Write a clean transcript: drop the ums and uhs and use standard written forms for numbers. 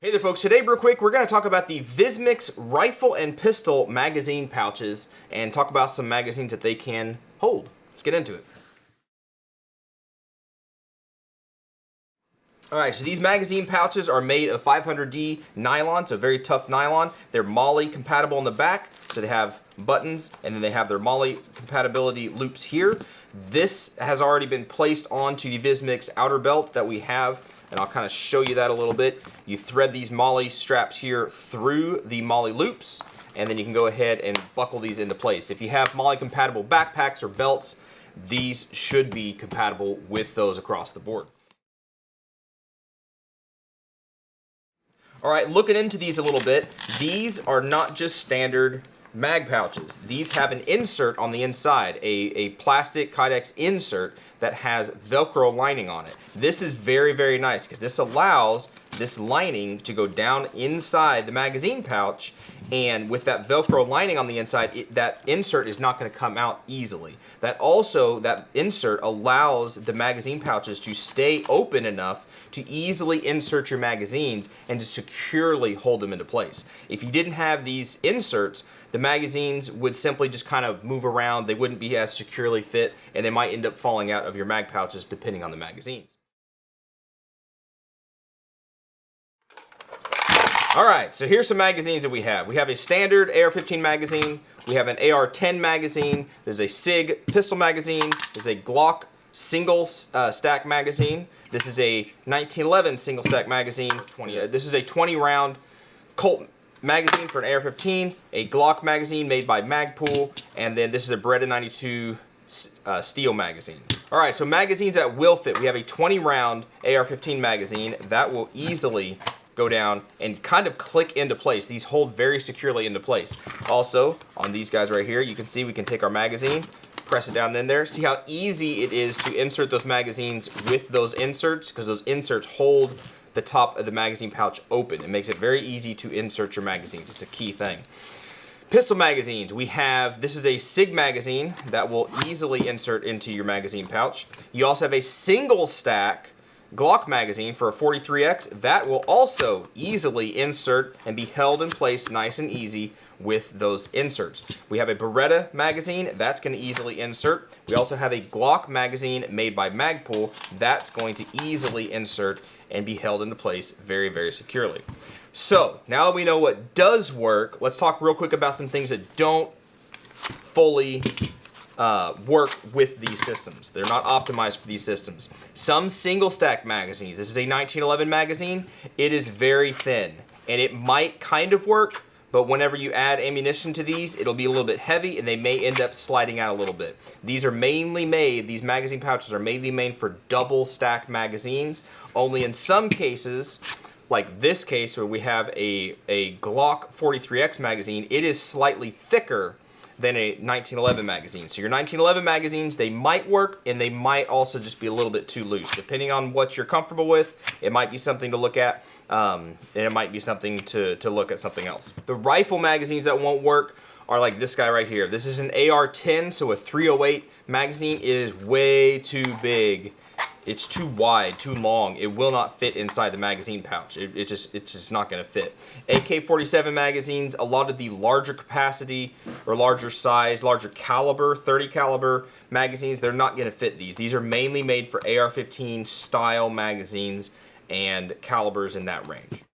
Hey there folks, today real quick we're going to talk about the VISMIX rifle and pistol magazine pouches and talk about some magazines that they can hold. Let's get into it. Alright, so these magazine pouches are made of 500D nylon, it's a very tough nylon. They're MOLLE compatible in the back, so they have buttons and then they have their MOLLE compatibility loops here. This has already been placed onto the VISMIX outer belt that we have, and I'll kind of show you that a little bit. You thread these MOLLE straps here through the MOLLE loops, and then you can go ahead and buckle these into place. If you have MOLLE compatible backpacks or belts, these should be compatible with those across the board. Alright, looking into these a little bit, these are not just standard mag pouches. These have an insert on the inside, a plastic Kydex insert that has Velcro lining on it. This is very, very nice because this allows this lining to go down inside the magazine pouch, and with that Velcro lining on the inside, that insert is not going to come out easily. That insert allows the magazine pouches to stay open enough to easily insert your magazines and to securely hold them into place. If you didn't have these inserts, the magazines would simply just kind of move around. They wouldn't be as securely fit, and they might end up falling out of your mag pouches depending on the magazines. Alright, so here's some magazines that we have. We have a standard AR-15 magazine, we have an AR-10 magazine, there's a SIG pistol magazine, there's a Glock single stack magazine, this is a 1911 single stack magazine, this is a 20 round Colt magazine for an AR-15, a Glock magazine made by Magpul, and then this is a Beretta 92 steel magazine. Alright, so magazines that will fit. We have a 20 round AR-15 magazine that will easily go down and kind of click into place. These hold very securely into place. Also, on these guys right here, you can see we can take our magazine, press it down in there. See how easy it is to insert those magazines with those inserts, because those inserts hold the top of the magazine pouch open. It makes it very easy to insert your magazines. It's a key thing. Pistol magazines, we have, this is a SIG magazine that will easily insert into your magazine pouch. You also have a single stack Glock magazine for a 43X that will also easily insert and be held in place nice and easy with those inserts. We have a Beretta magazine that's going to easily insert. We also have a Glock magazine made by Magpul that's going to easily insert and be held into place very, very securely. So now that we know what does work, let's talk real quick about some things that don't fully work with these systems. They're not optimized for these systems. Some single stack magazines, this is a 1911 magazine, it is very thin and it might kind of work, but whenever you add ammunition to these, it'll be a little bit heavy and they may end up sliding out a little bit. These are mainly made, these magazine pouches are mainly made for double stack magazines. Only in some cases, like this case where we have a Glock 43X magazine, it is slightly thicker than a 1911 magazine. So your 1911 magazines, they might work and they might also just be a little bit too loose. Depending on what you're comfortable with, it might be something to look at, and it might be something to look at something else. The rifle magazines that won't work are like this guy right here. This is an AR-10, so a 308 magazine. It is way too big. It's too wide, too long. It will not fit inside the magazine pouch. It's just not going to fit. AK-47 magazines, a lot of the larger capacity or larger size, larger caliber, 30 caliber magazines, they're not going to fit these. These are mainly made for AR-15 style magazines and calibers in that range.